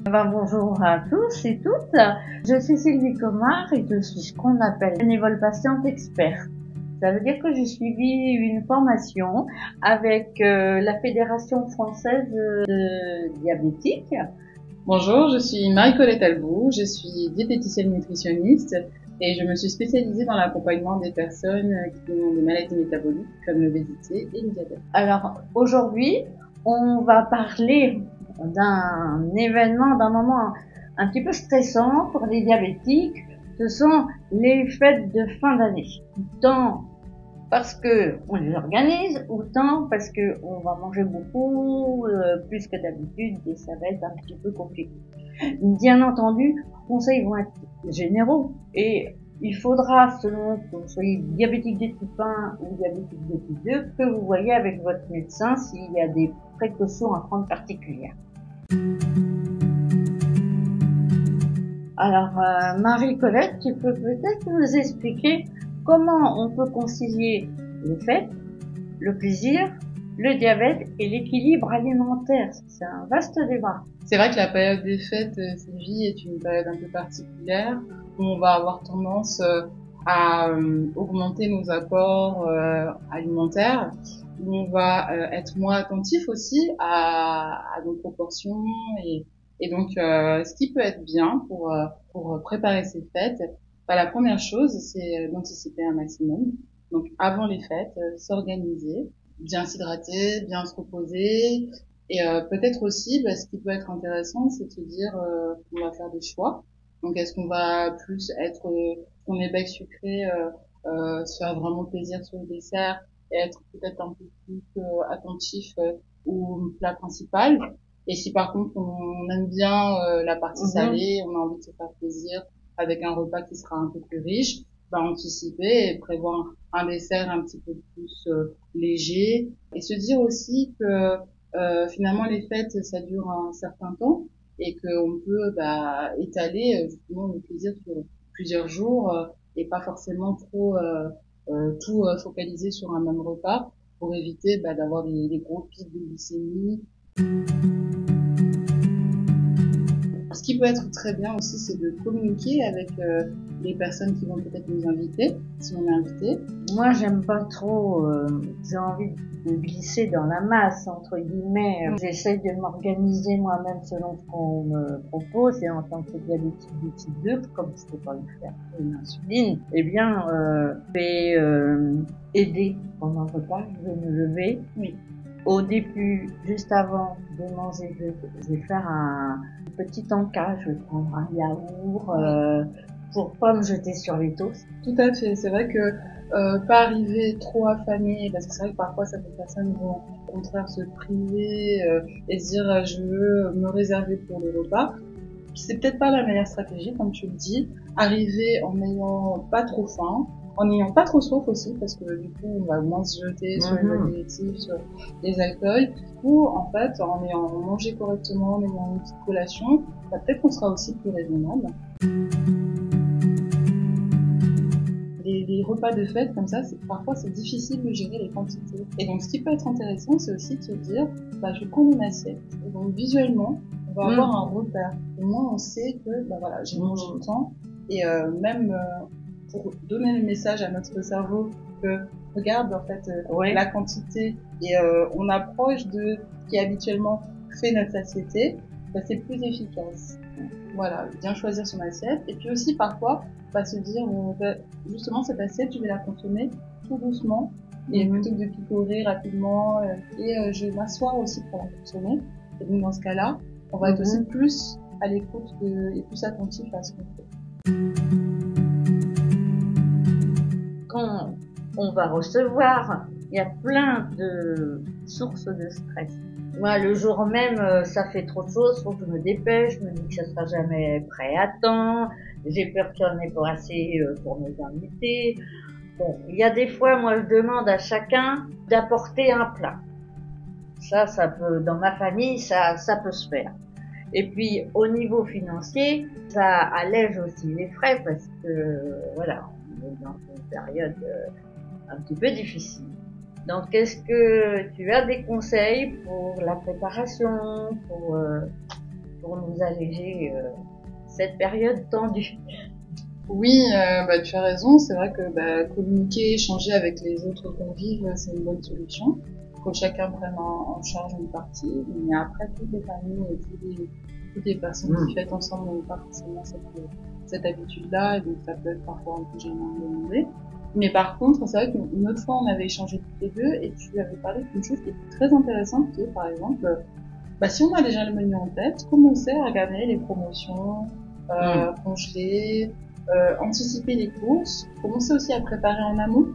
Bonjour à tous et toutes. Je suis Sylvie Comard et je suis ce qu'on appelle bénévole patiente experte. Ça veut dire que j'ai suivi une formation avec la Fédération française de diabétique. Bonjour, je suis Marie-Colette Albou, je suis diététicienne nutritionniste et je me suis spécialisée dans l'accompagnement des personnes qui ont des maladies métaboliques comme l'obésité et le diabète. Alors aujourd'hui, on va parler d'un événement, d'un moment un petit peu stressant pour les diabétiques. Ce sont les fêtes de fin d'année. Tant parce que on les organise, autant parce que on va manger beaucoup, plus que d'habitude, et ça va être un petit peu compliqué. Bien entendu, les conseils vont être généraux et il faudra, selon que vous soyez diabétique de type 1 ou diabétique de type 2, que vous voyez avec votre médecin s'il y a des précautions à prendre particulières. Alors, Marie-Colette, tu peux peut-être nous expliquer comment on peut concilier les fêtes, le plaisir, le diabète et l'équilibre alimentaire. C'est un vaste débat. C'est vrai que la période des fêtes, Sylvie, est une période un peu particulière où on va avoir tendance à augmenter nos apports alimentaires, où on va être moins attentif aussi à nos proportions et donc ce qui peut être bien pour préparer ces fêtes. La première chose, c'est d'anticiper un maximum. Donc avant les fêtes, s'organiser, bien s'hydrater, bien se reposer. Et peut-être aussi, ce qui peut être intéressant, c'est de se dire qu'on va faire des choix. Donc est-ce qu'on va plus être, on est bec sucré, se faire vraiment plaisir sur le dessert et être peut-être un peu plus attentif au plat principal. Et si par contre on aime bien la partie salée, on a envie de se faire plaisir avec un repas qui sera un peu plus riche, anticiper et prévoir un dessert un petit peu plus léger et se dire aussi que finalement les fêtes ça dure un certain temps et qu'on peut étaler justement le plaisir sur plusieurs jours et pas forcément trop tout focaliser sur un même repas pour éviter d'avoir des gros pics de glycémie. Ce qui peut être très bien aussi, c'est de communiquer avec les personnes qui vont peut-être nous inviter, si on est invité. Moi, j'aime pas trop, j'ai envie de glisser dans la masse, entre guillemets. J'essaie de m'organiser moi-même selon ce qu'on me propose, et en tant que diabétique de type 2, comme je peux pas le faire pour une insuline, eh bien, je vais aider pendant le repas, je vais me lever. Oui. Au début, juste avant de manger, je vais faire un petit encas, je vais prendre un yaourt pour pas me jeter sur les toasts. Tout à fait, c'est vrai que pas arriver trop affamé, parce que c'est vrai que parfois certaines personnes vont au contraire se priver et se dire je veux me réserver pour le repas. C'est peut-être pas la meilleure stratégie, comme tu le dis. Arriver en n'ayant pas trop faim, en n'ayant pas trop soif aussi, parce que du coup on va moins se jeter sur les apéritifs, sur les alcools. Ou en fait, en ayant mangé correctement, en ayant une petite collation, peut-être qu'on sera aussi plus raisonnable. Les repas de fête comme ça, parfois c'est difficile de gérer les quantités. Et donc ce qui peut être intéressant, c'est aussi de se dire, je prends une assiette. Et donc visuellement, on va avoir un repère. Au moins on sait que j'ai mangé autant. Et même pour donner le message à notre cerveau que regarde en fait la quantité et on approche de ce qui habituellement fait notre satiété, c'est plus efficace. Voilà, bien choisir son assiette. Et puis aussi parfois, se dire justement cette assiette, je vais la consommer tout doucement et plutôt que de picorer rapidement et je m'assois aussi pour la consommer. Et donc dans ce cas-là, on va être aussi plus à l'écoute et plus attentif à ce qu'on fait. Quand on va recevoir, il y a plein de sources de stress. Moi, le jour même, ça fait trop de choses, faut que je me dépêche, je me dis que ça sera jamais prêt à temps, j'ai peur qu'il n'y en ait pas assez pour mes invités. Bon, il y a des fois, moi, je demande à chacun d'apporter un plat. Ça peut, dans ma famille, ça peut se faire. Et puis, au niveau financier, ça allège aussi les frais parce que, voilà, on est dans une période un petit peu difficile. Donc, est-ce que tu as des conseils pour la préparation, pour pour nous alléger cette période tendue. Oui, tu as raison. C'est vrai que communiquer, échanger avec les autres convives, c'est une bonne solution. Que chacun prenne en charge une partie. Mais après, toutes les familles et toutes les personnes qui fêtent ensemble n'ont pas forcément cette habitude-là. Et donc, ça peut être parfois un peu gênant de demander. Mais par contre, c'est vrai qu'une autre fois, on avait échangé toutes les deux et tu avais parlé d'une chose qui est très intéressante, qui est, par exemple, si on a déjà le menu en tête, commencer à regarder les promotions, congeler, anticiper les courses, commencer aussi à préparer en amont.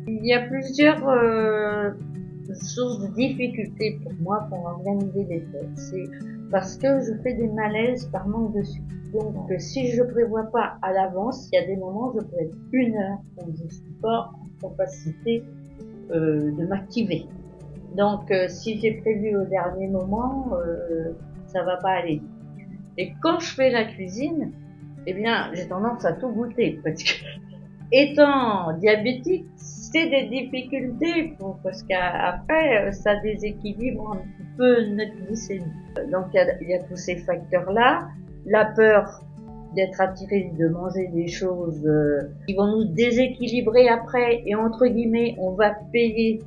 Il y a plusieurs sources de difficultés pour moi pour organiser des fêtes. C'est parce que je fais des malaises par manque de sucre. Donc si je prévois pas à l'avance, il y a des moments où je peux être 1 heure où je suis pas en capacité de m'activer. Donc si j'ai prévu au dernier moment, ça va pas aller. Et quand je fais la cuisine, eh bien, j'ai tendance à tout goûter parce que, étant diabétique, c'est des difficultés parce qu'après, ça déséquilibre un petit peu notre glycémie. Donc, il y a tous ces facteurs-là. La peur d'être attiré, de manger des choses qui vont nous déséquilibrer après et entre guillemets, on va payer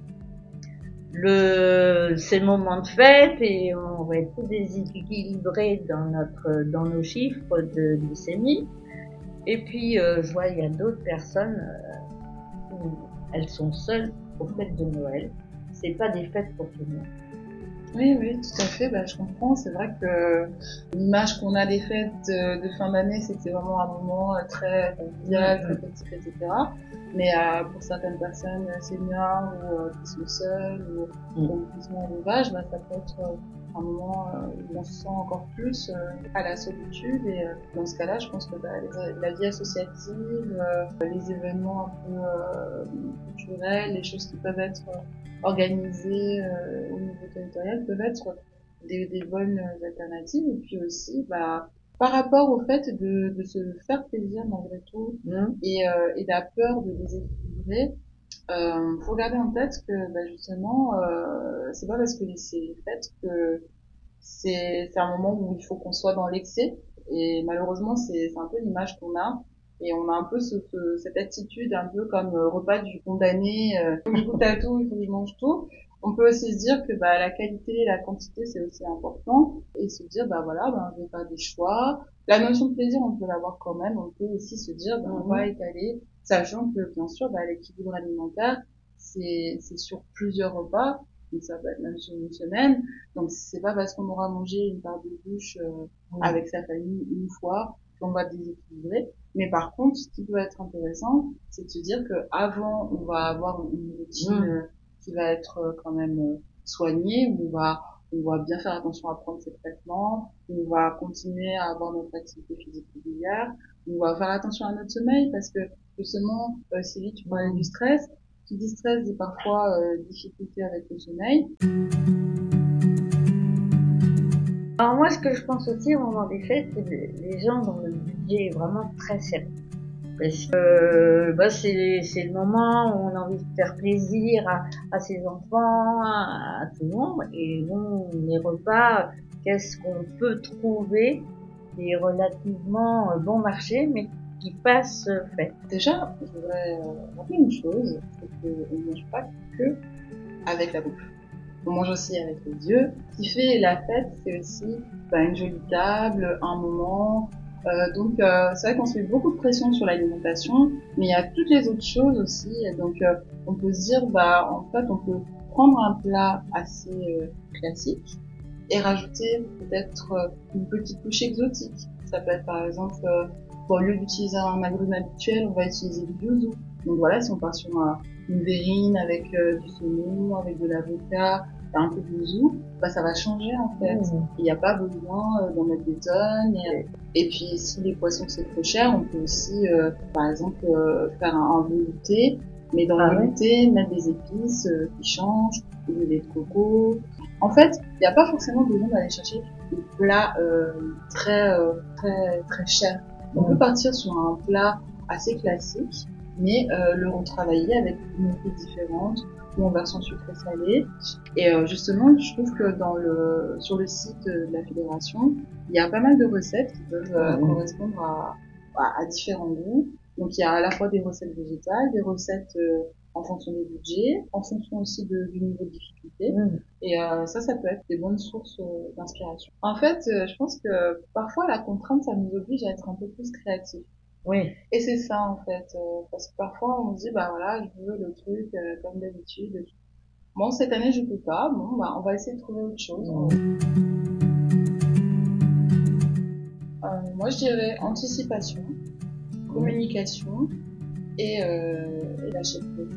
ces moments de fête et on va être tout déséquilibré dans nos chiffres de glycémie. Et puis je vois il y a d'autres personnes où elles sont seules aux fêtes de Noël. C'est pas des fêtes pour tout le monde. Oui, tout à fait. Je comprends. C'est vrai que l'image qu'on a des fêtes de fin d'année, c'était vraiment un moment très convivial, très festif, etc. Mais pour certaines personnes seniors ou qui sont seules ou qui sont en élevage, ça peut être un moment où on se sent encore plus à la solitude. Et dans ce cas-là, je pense que la vie associative, les événements un peu culturels, les choses qui peuvent être organisées au niveau territorial peuvent être des bonnes alternatives. Et puis aussi, par rapport au fait de se faire plaisir malgré tout et la peur de déséquilibrer, faut garder en tête que justement c'est pas parce que c'est fait que c'est un moment où il faut qu'on soit dans l'excès, et malheureusement c'est un peu l'image qu'on a, et on a un peu cette attitude un peu comme repas du condamné, il faut que je goûte à tout, il faut que je mange tout. On peut aussi se dire que la qualité et la quantité c'est aussi important, et se dire je vais faire des choix. La notion de plaisir, on peut l'avoir quand même. On peut aussi se dire on va étaler, sachant que bien sûr l'équilibre alimentaire c'est sur plusieurs repas, donc ça peut être même sur une semaine. Donc c'est pas parce qu'on aura mangé une part de bûche avec sa famille une fois qu'on va déséquilibrer. Mais par contre, ce qui peut être intéressant, c'est de se dire que avant on va avoir une routine qui va être quand même soignée, où on va bien faire attention à prendre ses traitements, on va continuer à avoir notre activité physique régulière, on va faire attention à notre sommeil, parce que justement, Sylvie, tu parlais du stress. Qui dit stress dit parfois difficulté avec le sommeil. Alors moi, ce que je pense aussi au moment des fêtes, c'est les gens dont le budget est vraiment très serré. Parce que c'est le moment où on a envie de faire plaisir à ses enfants, à tout le monde. Et bon, les repas, qu'est-ce qu'on peut trouver qui est relativement bon marché, mais qui passe fête. Déjà, je voudrais rappeler une chose, c'est qu'on ne mange pas que avec la bouffe. On mange aussi avec les yeux. Ce qui fait la fête, c'est aussi une jolie table, un moment. Donc c'est vrai qu'on se met beaucoup de pression sur l'alimentation, mais il y a toutes les autres choses aussi. Donc on peut se dire, en fait, on peut prendre un plat assez classique et rajouter peut-être une petite touche exotique. Ça peut être par exemple, au lieu d'utiliser un agrume habituel, on va utiliser du yuzu. Donc voilà, si on part sur une verrine avec du saumon, avec de l'avocat, un peu de yuzu, ça va changer en fait. Il n'y a pas besoin d'en mettre des tonnes. Et puis si les poissons c'est trop cher, on peut aussi, par exemple, faire un velouté, mais dans le velouté, mettre des épices qui changent, du lait de coco. En fait, il n'y a pas forcément besoin d'aller chercher des plats très très très chers. On peut partir sur un plat assez classique mais le retravailler avec une recette différente ou en version sucré-salé. Et justement, je trouve que sur le site de la fédération, il y a pas mal de recettes qui peuvent correspondre à différents goûts. Donc il y a à la fois des recettes végétales, des recettes en fonction des budgets, en fonction aussi du niveau de difficulté. Et ça peut être des bonnes sources d'inspiration. En fait, je pense que parfois la contrainte, ça nous oblige à être un peu plus créatifs. Oui. Et c'est ça en fait, parce que parfois on se dit bah voilà, je veux le truc comme d'habitude. Bon, cette année je peux pas. Bon, bah on va essayer de trouver autre chose. Moi je dirais anticipation, communication et lâcher prise.